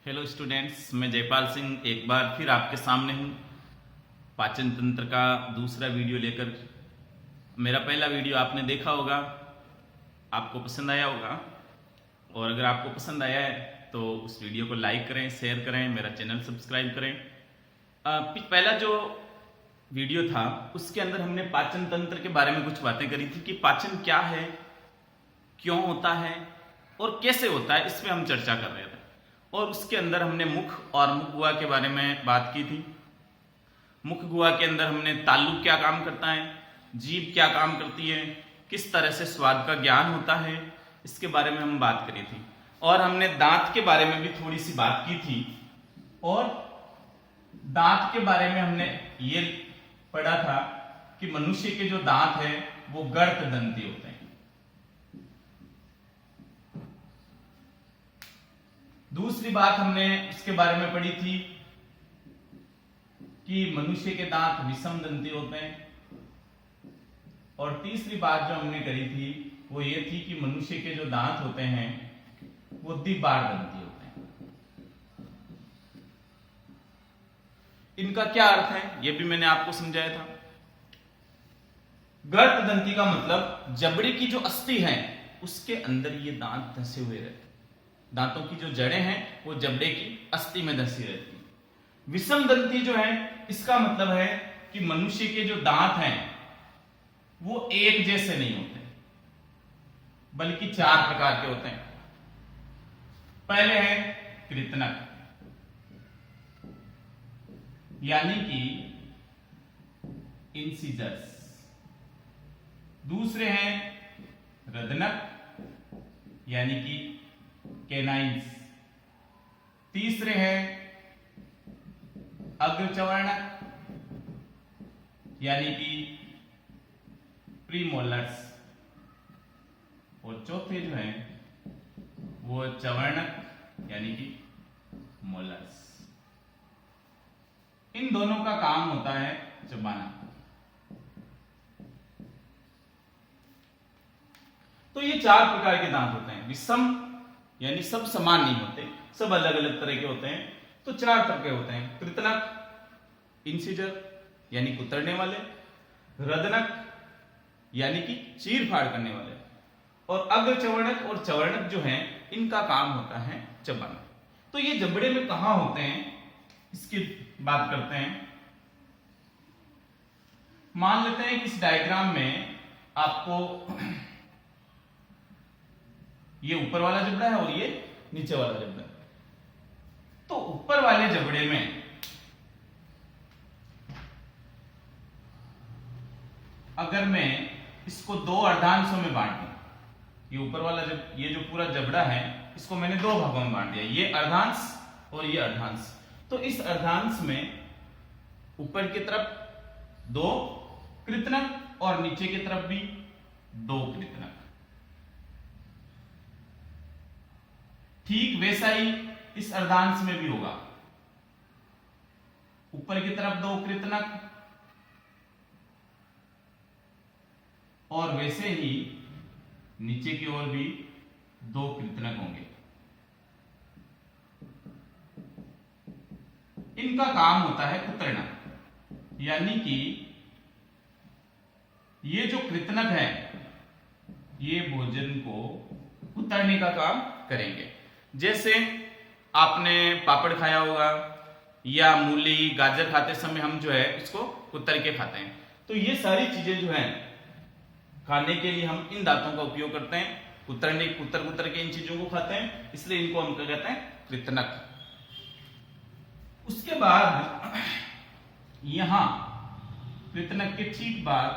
Hello students, मैं जयपाल सिंह एक बार फिर आपके सामने हूँ पाचन तंत्र का दूसरा वीडियो लेकर। मेरा पहला वीडियो आपने देखा होगा, आपको पसंद आया होगा, और अगर आपको पसंद आया है तो उस वीडियो को लाइक करें, शेयर करें, मेरा चैनल सब्सक्राइब करें। पहला जो वीडियो था उसके अंदर हमने पाचन तंत्र के बारे में कुछ बातें करी थी कि पाचन क्या है, क्यों होता है और कैसे होता है, इस पर हम चर्चा कर रहे थे। और उसके अंदर हमने मुख और मुख गुहा के बारे में बात की थी। मुख गुहा के अंदर हमने तालु क्या काम करता है, जीभ क्या काम करती है, किस तरह से स्वाद का ज्ञान होता है, इसके बारे में हम बात करी थी। और हमने दांत के बारे में भी थोड़ी सी बात की थी। और दांत के बारे में हमने ये पढ़ा था कि मनुष्य के जो दांत है वो गर्त दंती होते हैं। दूसरी बात हमने उसके बारे में पढ़ी थी कि मनुष्य के दांत विषम दंती होते हैं। और तीसरी बात जो हमने करी थी वो ये थी कि मनुष्य के जो दांत होते हैं वो द्विबार दंती होते हैं। इनका क्या अर्थ है ये भी मैंने आपको समझाया था। गर्त दंती का मतलब जबड़े की जो अस्थि है उसके अंदर ये दांत धंसे हुए रहते हैं। दांतों की जो जड़ें हैं वो जबड़े की अस्थि में धंसी रहती है। विषम दंती जो है इसका मतलब है कि मनुष्य के जो दांत हैं वो एक जैसे नहीं होते, बल्कि 4 प्रकार के होते हैं। पहले है कृतनक, यानी कि इंसिजर्स। दूसरे हैं रदनक, यानी कि कैनाइन्स। तीसरे हैं अग्रचवर्णक, यानी कि प्रीमोलर्स। और चौथे जो हैं वो चवर्णक, यानी कि मोलर्स। इन दोनों का काम होता है चबाना। तो ये 4 प्रकार के दांत होते हैं। विषम यानी सब समान नहीं होते, सब अलग अलग तरह के होते हैं। तो 4 तरह के होते हैं। कृतनक, इंसिजर यानी कुतरने वाले, रदनक यानी कि चीर फाड़ करने वाले, और अग्रचवर्णक और चवर्णक जो हैं इनका काम होता है चबाना। तो ये जबड़े में कहां होते हैं इसकी बात करते हैं। मान लेते हैं कि इस डायग्राम में आपको ये ऊपर वाला जबड़ा है और ये नीचे वाला जबड़ा है। तो ऊपर वाले जबड़े में अगर मैं इसको 2 अर्धांशों में बांट दूं, ये ऊपर वाला ये जो पूरा जबड़ा है इसको मैंने 2 भागों में बांट दिया, ये अर्धांश और ये अर्धांश। तो इस अर्धांश में ऊपर की तरफ 2 कृतनक और नीचे की तरफ भी 2 कृतनक। ठीक वैसा ही इस अर्धांश में भी होगा, ऊपर की तरफ 2 कृतनक और वैसे ही नीचे की ओर भी 2 कृतनक होंगे। इनका काम होता है कुतरना, यानी कि ये जो कृतनक है ये भोजन को कुतरने का काम करेंगे। जैसे आपने पापड़ खाया होगा या मूली गाजर खाते समय हम जो है इसको कुतर के खाते हैं। तो ये सारी चीजें जो हैं खाने के लिए हम इन दांतों का उपयोग करते हैं। कुतर के इन चीजों को खाते हैं, इसलिए इनको हम क्या कहते हैं, कृतनक। उसके बाद यहां कृतनक के ठीक बाद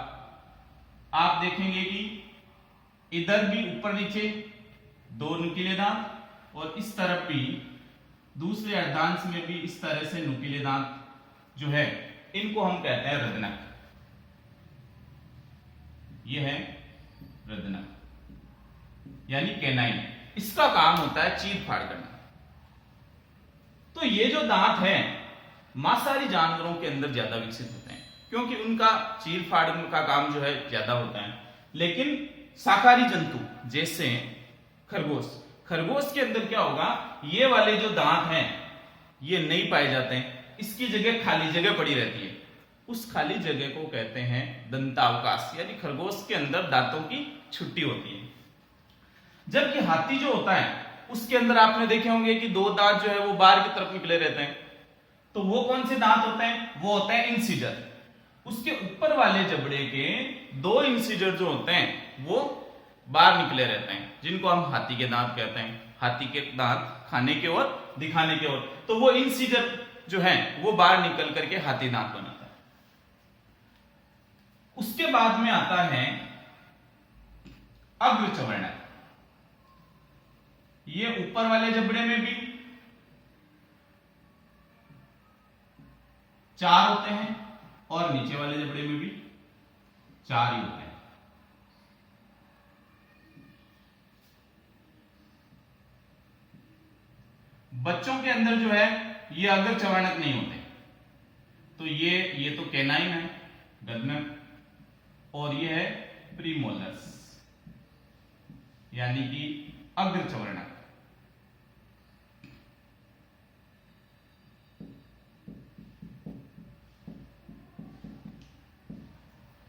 आप देखेंगे कि इधर भी ऊपर नीचे 2 नुकीले दांत और इस तरफ भी दूसरे अर्धांश में भी इस तरह से नुकीले दांत जो है इनको हम कहते हैं रदनक। यह है रदनक यानी कैनाइन। इसका काम होता है चीर फाड़ करना। तो ये जो दांत है मांसाहारी जानवरों के अंदर ज्यादा विकसित होते हैं क्योंकि उनका चीर फाड़ का काम जो है ज्यादा होता है। लेकिन शाकाहारी जंतु जैसे खरगोश के अंदर क्या होगा, ये वाले जो दांत हैं ये नहीं पाए जाते हैं, इसकी जगह खाली जगह पड़ी रहती है। उस खाली जगह को कहते हैं दंतावकाश, यानी खरगोश के अंदर दांतों की छुट्टी होती है। जबकि हाथी जो होता है उसके अंदर आपने देखे होंगे कि दो दांत जो है वो बाहर की तरफ निकले रहते हैं। तो वो कौन से दांत होते हैं, वो होते हैं इंसिजर। उसके ऊपर वाले जबड़े के दो इंसिजर जो होते हैं वो बाहर निकले रहते हैं, जिनको हम हाथी के दांत कहते हैं। हाथी के दांत खाने के ओर, दिखाने के ओर, तो वो इंसिजर जो है वो बाहर निकल करके हाथी दांत बनाता है। उसके बाद में आता है अग्रचवर्णक। ये ऊपर वाले जबड़े में भी 4 होते हैं और नीचे वाले जबड़े में भी 4 ही होते हैं। बच्चों के अंदर जो है ये अग्रचवर्णक नहीं होते। तो ये तो कैनाइन है, गदनक, और ये है प्रीमोलर्स, यानी कि अग्रचवर्णक।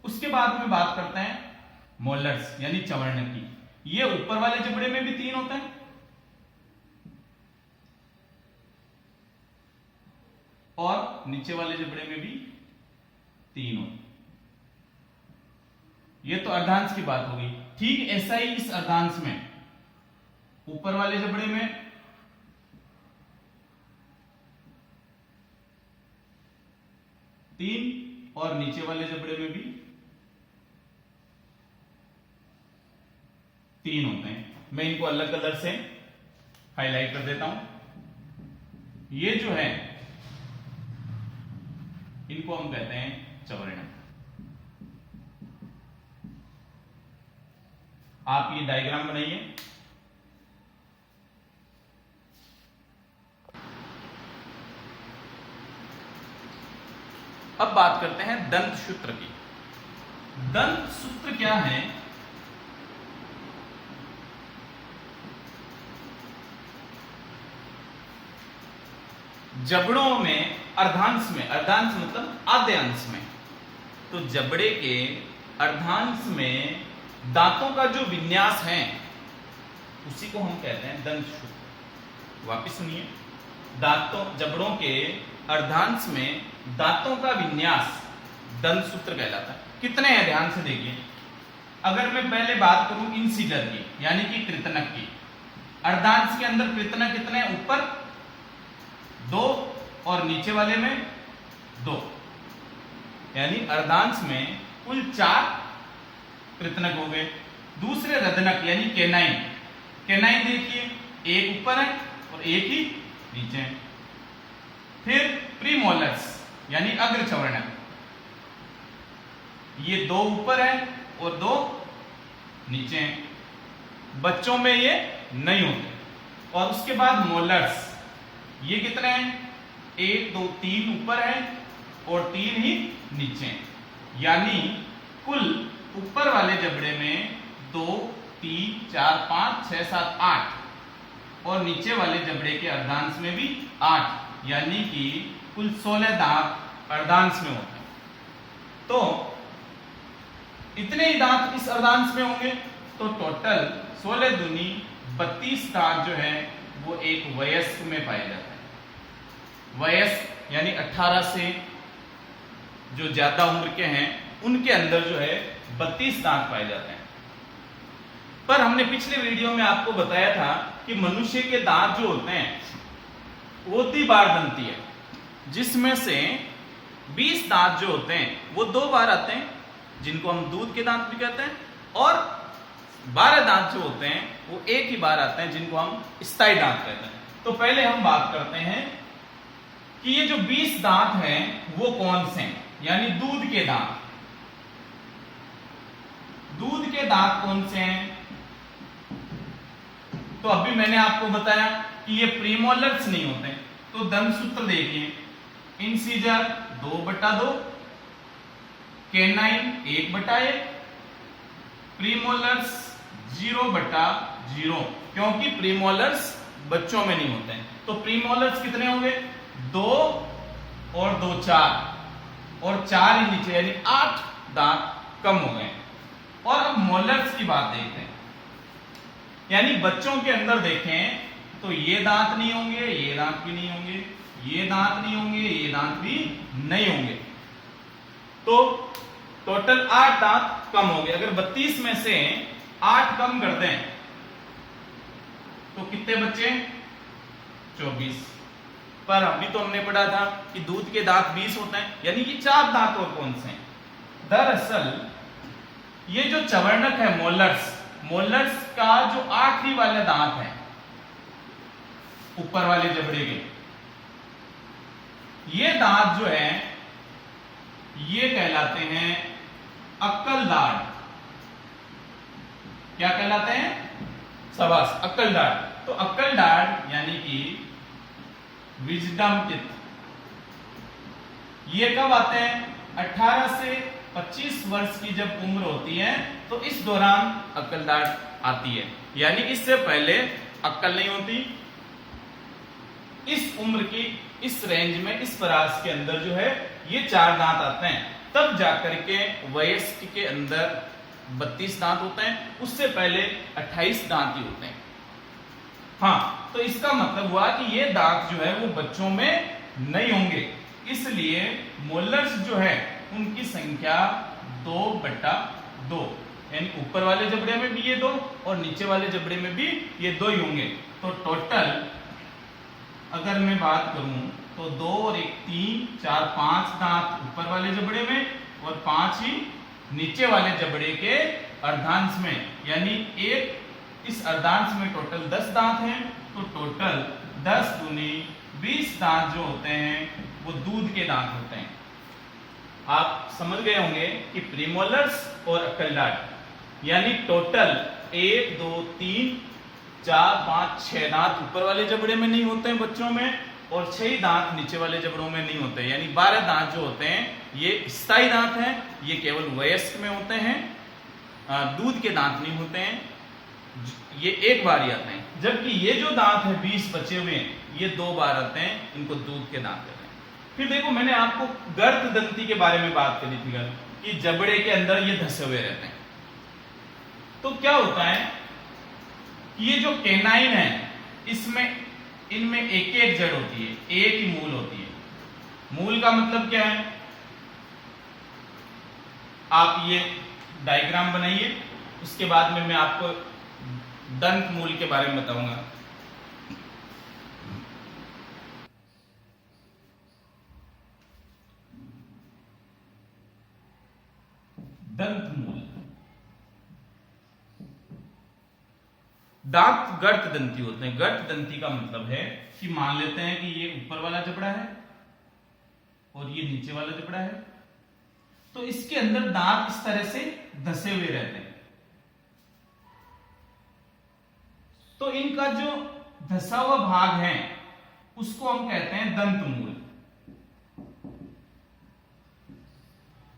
उसके बाद में बात करते हैं मोलर्स यानी चवर्णक की। ये ऊपर वाले जबड़े में भी 3 होते हैं और नीचे वाले जबड़े में भी 3 होते हैं। ये तो अर्धांश की बात होगी। ठीक ऐसा ही इस अर्धांश में ऊपर वाले जबड़े में 3 और नीचे वाले जबड़े में भी 3 होते हैं। मैं इनको अलग कलर से हाईलाइट कर देता हूं। ये जो है इनको हम कहते हैं चवर्णक। आप ये डायग्राम बनाइए। अब बात करते हैं दंत सूत्र की। दंत सूत्र क्या है? जबड़ों में अर्धांश में, अर्धांश मतलब आधे अंश में, तो जबड़े के अर्धांश में दांतों का जो विन्यास है उसी को हम कहते हैं दंत सूत्र। वापिस सुनिए, दांतों, जबड़ों के अर्धांश में दांतों का विन्यास दंत सूत्र कहलाता है। कितने हैं ध्यान से देखिए। अगर मैं पहले बात करूं इंसिजर की यानी कि कृतनक की, अर्धांश के अंदर कृतनक कितने, ऊपर 2 और नीचे वाले में 2, यानी अर्धांश में कुल 4 कृतनक हो गए। दूसरे रदनक यानी कैनाइन, कैनाइन देखिए एक ऊपर है और एक ही नीचे है। फिर प्रीमोलर्स यानी अग्रचवर्णक, ये 2 ऊपर है और 2 नीचे हैं। बच्चों में ये नहीं होते। और उसके बाद मोलर्स, ये कितने हैं, 1 2 3 ऊपर है और 3 ही नीचे हैं। यानी कुल ऊपर वाले जबड़े में 2 3 4 5 6 7 8 और नीचे वाले जबड़े के अर्धांश में भी 8, यानी कि कुल 16 दांत अर्धांश में होते हैं। तो इतने ही दांत इस अर्धांश में होंगे तो टोटल 16 दूनी 32 दांत जो है वो एक वयस्क में पाए जाते हैं। वयस्क यानी 18 से जो ज्यादा उम्र के हैं उनके अंदर जो है 32 दांत पाए जाते हैं। पर हमने पिछले वीडियो में आपको बताया था कि मनुष्य के दांत जो होते हैं वो 3 बार दंती है, जिसमें से 20 दांत जो होते हैं वो 2 बार आते हैं, जिनको हम दूध के दांत भी कहते हैं, और 12 दांत जो होते हैं वो एक ही बार आते हैं, जिनको हम स्थायी दांत कहते हैं। तो पहले हम बात करते हैं कि ये जो 20 दांत हैं वो कौन से हैं, यानी दूध के दांत। दूध के दांत कौन से हैं? तो अभी मैंने आपको बताया कि ये प्रीमोलर्स नहीं होते। तो दंत सूत्र देखिए, इंसिजर 2/2, कैनाइन 1/1, प्रीमोलर्स 0/0। क्योंकि प्रीमोलर्स बच्चों में नहीं होते हैं। तो प्रीमोलर्स कितने होंगे? 2 और 2 4 और 4 ही नीचे, यानी 8 दांत कम हो गए। और अब मोलर्स की बात देखते हैं, यानी बच्चों के अंदर देखें तो ये दांत नहीं होंगे, ये दांत भी नहीं होंगे, ये दांत नहीं होंगे, ये दांत भी नहीं होंगे। तो टोटल 8 दांत कम हो गए। अगर 32 में से 8 कम कर दें तो कितने बच्चे? 24। पर अभी तो हमने पढ़ा था कि दूध के दांत 20 होते हैं, यानी कि 4 दांत और कौन से हैं? दरअसल ये जो चवर्णक है मोलर्स का जो आखिरी वाले दांत है ऊपर वाले जबड़े के, ये दांत जो है ये कहलाते हैं अक्कल दांत। क्या कहलाते हैं? शाबाश, अक्कल दांत। तो अक्कल दांत यानी कि विजडम टीथ, ये कब आते हैं? 18 से 25 वर्ष की जब उम्र होती है तो इस दौरान अक्कल दांत आती है, यानी इससे पहले अक्कल नहीं होती। इस उम्र की इस रेंज में, इस परास के अंदर जो है ये 4 दांत आते हैं, तब जाकर के वयस्क के अंदर 32 दांत होते हैं, उससे पहले 28 दांत ही होते हैं। हाँ, तो इसका मतलब हुआ कि ये दांत जो है वो बच्चों में नहीं होंगे, इसलिए मोलर्स जो है उनकी संख्या 2/2, यानी ऊपर वाले जबड़े में भी ये 2 और नीचे वाले जबड़े में भी ये 2 ही होंगे। तो टोटल अगर मैं बात करूं तो 2 और 1 3 4 5 दांत ऊपर वाले जबड़े में और 5 ही नीचे वाले जबड़े के अर्धांश में, यानी इस अर्धांश में टोटल 10 दांत हैं। तो टोटल 10 दूनी 20 दांत जो होते हैं वो दूध के दांत होते हैं। आप समझ गए होंगे कि प्रीमोलर्स और अक्कल दांत यानी टोटल 1 2 3 4 5 6 दांत ऊपर वाले जबड़े में नहीं होते हैं बच्चों में, और 6 दांत नीचे वाले जबड़ों में नहीं होते, यानी 12 दांत जो होते हैं ये स्थायी दांत हैं, ये केवल वयस्क में होते हैं, दूध के दांत नहीं होते हैं, ये एक बार ही आते हैं। जबकि ये जो दांत है 20 बचे हुए हैं ये 2 बार आते हैं, इनको दूध के दांत कहते हैं। फिर देखो, मैंने आपको गर्त दंती के बारे में बात करी थी कि जबड़े के अंदर ये धसे हुए रहते हैं। तो क्या होता है कि ये जो कैनाइन है इनमें एक एक जड़ होती है, एक ही मूल होती है। मूल का मतलब क्या है? आप ये डायग्राम बनाइए, उसके बाद में मैं आपको दंत मूल के बारे में बताऊंगा। दंत मूल, दांत गर्त दंती होते हैं। गर्त दंती का मतलब है कि मान लेते हैं कि ये ऊपर वाला जबड़ा है और ये नीचे वाला जबड़ा है, तो इसके अंदर दांत इस तरह से धसे हुए रहते हैं। तो इनका जो धसा हुआ भाग है उसको हम कहते हैं दंत मूल।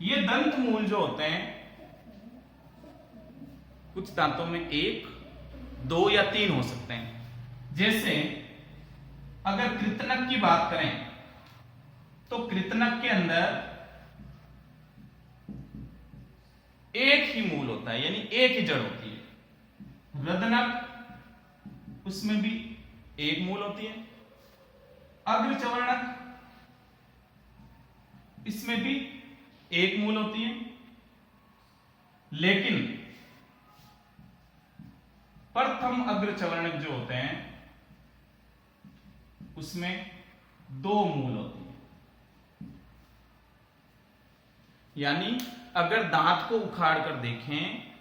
ये दंत मूल जो होते हैं कुछ दांतों में 1 2 या 3 हो सकते हैं। जैसे अगर कृतनक की बात करें तो कृतनक के अंदर एक ही मूल होता है, यानी एक ही जड़ होती है। रदनक, उसमें भी एक मूल होती है। अग्रचवर्णक, इसमें भी एक मूल होती है। लेकिन प्रथम अग्रचवर्णक जो होते हैं उसमें 2 मूल होती है। यानी अगर दांत को उखाड़ कर देखें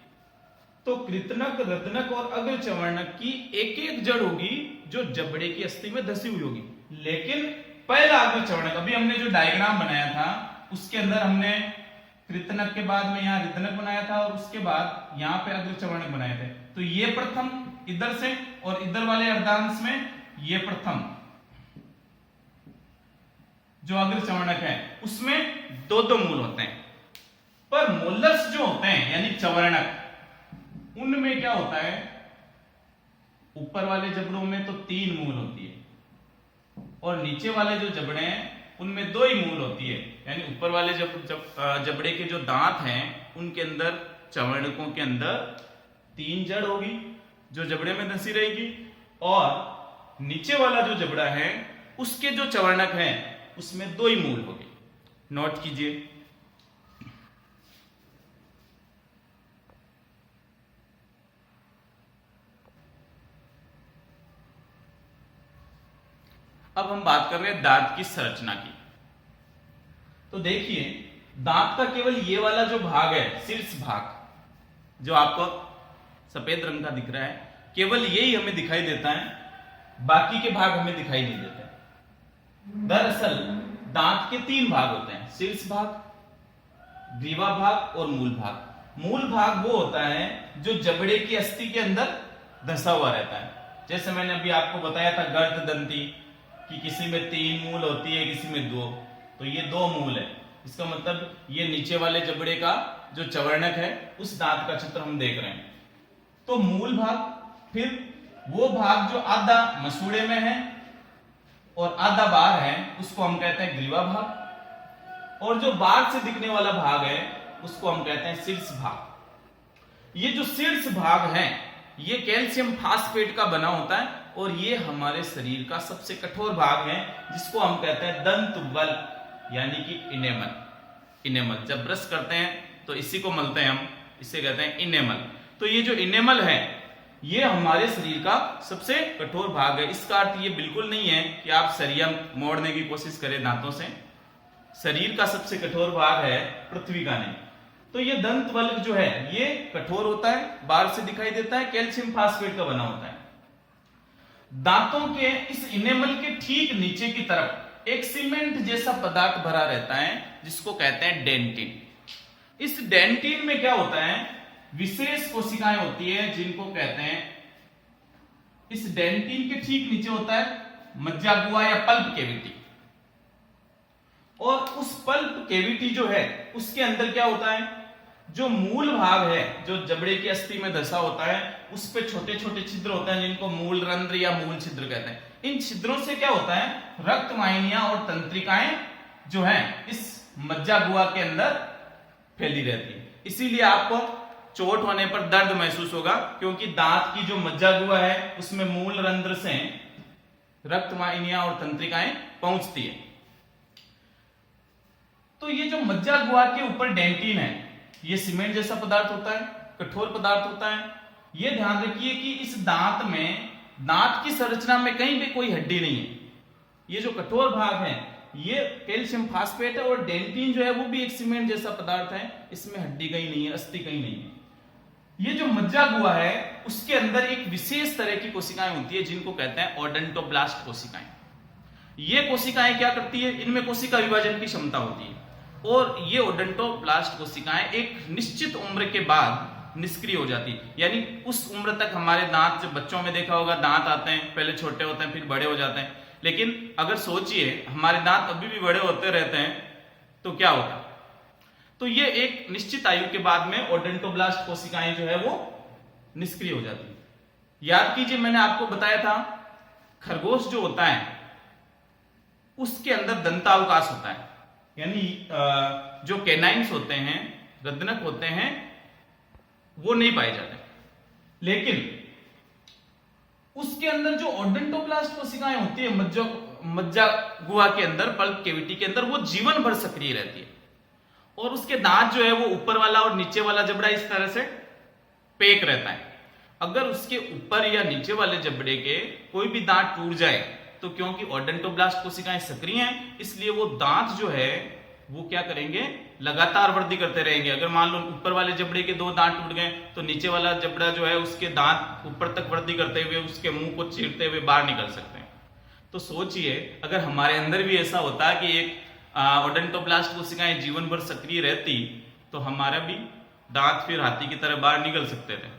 तो कृतनक, रदनक और अग्रचवर्णक की एक एक जड़ होगी जो जबड़े की अस्थि में धसी हुई होगी। लेकिन पहला अग्रचवर्णक, अभी हमने जो डायग्राम बनाया था उसके अंदर हमने कृतनक के बाद में यहां ऋतनक बनाया था और उसके बाद यहां पे अग्रचवर्णक बनाए थे। तो ये प्रथम इधर से और इधर वाले अर्धांश में ये प्रथम जो अग्रचवर्णक है उसमें 2 मूल होते हैं। पर मोलर्स जो होते हैं यानी चवर्णक, उनमें क्या होता है ऊपर वाले जबड़ों में तो 3 मूल होती है और नीचे वाले जो जबड़े हैं उनमें 2 ही मूल होती है। यानी ऊपर वाले जबड़े के जो दांत हैं उनके अंदर, चवर्णकों के अंदर 3 जड़ होगी जो जबड़े में धंसी रहेगी, और नीचे वाला जो जबड़ा है उसके जो चवर्णक हैं उसमें 2 ही मूल होगी। नोट कीजिए। अब हम बात कर रहे हैं दांत की संरचना की। तो देखिए, दांत का केवल ये वाला जो भाग है, शीर्ष भाग जो आपको सफेद रंग का दिख रहा है, केवल यही हमें दिखाई देता है, बाकी के भाग हमें दिखाई नहीं देते। दरअसल दांत के 3 भाग होते हैं, शीर्ष भाग, ग्रीवा भाग और मूल भाग। मूल भाग वो होता है जो जबड़े की अस्थि के अंदर धंसा हुआ रहता है। जैसे मैंने अभी आपको बताया था गर्द दंती कि किसी में 3 मूल होती है, किसी में 2, तो ये 2 मूल है। इसका मतलब ये नीचे वाले जबड़े का जो चवर्णक है उस दांत का चित्र हम देख रहे हैं। तो मूल भाग, फिर वो भाग जो आधा मसूड़े में है और आधा बाहर है उसको हम कहते हैं ग्रीवा भाग, और जो बाहर से दिखने वाला भाग है उसको हम कहते हैं शीर्ष भाग। ये जो शीर्ष भाग है ये कैल्शियम फास्फेट का बना होता है और ये हमारे शरीर का सबसे कठोर भाग है जिसको हम कहते हैं दंत बल, यानी कि इनेमल। इनेमल जब ब्रश करते हैं तो इसी को मलते हैं हम, इसे कहते हैं इनेमल। तो ये जो इनेमल है ये हमारे शरीर का सबसे कठोर भाग है। इसका अर्थ ये बिल्कुल नहीं है कि आप सरिया मोड़ने की कोशिश करें दांतों से। शरीर का सबसे कठोर भाग है पृथ्वी का नहीं। तो ये दंत बल्क जो है ये कठोर होता है, बाहर से दिखाई देता है, कैल्शियम फास्फेट का बना होता है। दांतों के इस इनेमल के ठीक नीचे की तरफ एक सीमेंट जैसा पदार्थ भरा रहता है जिसको कहते हैं डेंटिन। इस डेंटिन में क्या होता है, विशेष कोशिकाएं होती है जिनको कहते हैं, इस डेंटिन के ठीक नीचे होता है मज्जागुआ या पल्प केविटी, और उस पल्प केविटी जो है उसके अंदर क्या होता है, जो मूल भाग है जो जबड़े की अस्थि में धंसा होता है उस पे छोटे छोटे छिद्र होते हैं जिनको मूल रंध्र या मूल छिद्र कहते हैं। इन छिद्रों से क्या होता है, रक्त वाहिनियां और तंत्रिकाएं जो हैं इस मज्जागुआ के अंदर फैली रहती है। इसीलिए आपको चोट होने पर दर्द महसूस होगा, क्योंकि दांत की जो मज्जागुआ है उसमें मूल रंध्र से रक्त वाहिनियां और तंत्रिकाएं पहुंचती है। तो ये जो मज्जागुआ के ऊपर डेंटिन है ये सीमेंट जैसा पदार्थ होता है, कठोर पदार्थ होता है। ये ध्यान रखिए कि इस दांत में, दांत की संरचना में कहीं भी कोई हड्डी नहीं है। ये जो कठोर भाग है ये कैल्शियम फास्फेट है, और डेंटिन जो है वो भी एक सीमेंट जैसा पदार्थ है, इसमें हड्डी कहीं नहीं है, अस्थि कहीं नहीं है। ये जो मज्जागुआ है उसके अंदर एक विशेष तरह की कोशिकाएं होती है जिनको कहते हैं ओडोंटोब्लास्ट कोशिकाएं। ये कोशिकाएं क्या करती है, इनमें कोशिका विभाजन की क्षमता होती है, और ये ओडोंटोब्लास्ट कोशिकाएं एक निश्चित उम्र के बाद निष्क्रिय हो जाती है। यानी उस उम्र तक हमारे दांत, जब बच्चों में देखा होगा दांत आते हैं, पहले छोटे होते हैं फिर बड़े हो जाते हैं, लेकिन अगर सोचिए हमारे दांत अभी भी बड़े होते रहते हैं तो क्या होगा। तो ये एक निश्चित आयु के बाद में ओडोंटोब्लास्ट कोशिकाएं जो है वो निष्क्रिय हो जाती है। याद कीजिए मैंने आपको बताया था खरगोश जो होता है उसके अंदर दंतावकाश होता है, यानी जो कैनाइन्स होते हैं, गद्दनक होते हैं, वो नहीं पाए जाते, लेकिन उसके अंदर जो ओडोंटोब्लास्ट कोशिकाएं होती है मज्जागुआ के अंदर, पल्प केविटी के अंदर, वो जीवन भर सक्रिय रहती है, और उसके दांत जो है वो ऊपर वाला और नीचे वाला जबड़ा इस तरह से पैक रहता है। अगर उसके ऊपर या नीचे वाले जबड़े के कोई भी दांत टूट जाए तो क्योंकि ओडोंटोब्लास्ट कोशिकाएं सक्रिय हैं इसलिए वो दांत जो है वो क्या करेंगे, लगातार वृद्धि करते रहेंगे। अगर मान लो ऊपर वाले जबड़े के 2 दांत टूट गए तो नीचे वाला जबड़ा जो है उसके दांत ऊपर तक वृद्धि करते हुए उसके मुंह को चीरते हुए बाहर निकल सकते हैं। तो सोचिए अगर हमारे अंदर भी ऐसा होता कि एक ओडोंटोब्लास्ट कोशिकाएं जीवन भर सक्रिय रहती तो हमारा भी दांत फिर हाथी की तरह बाहर निकल सकते थे।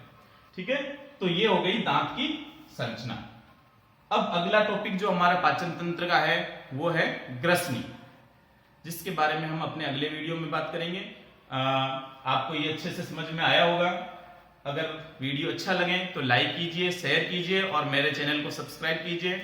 ठीक है, तो ये हो गई दांत की संरचना। अब अगला टॉपिक जो हमारा पाचन तंत्र का है वो है ग्रसनी, जिसके बारे में हम अपने अगले वीडियो में बात करेंगे। आपको ये अच्छे से समझ में आया होगा। अगर वीडियो अच्छा लगे तो लाइक कीजिए, शेयर कीजिए और मेरे चैनल को सब्सक्राइब कीजिए।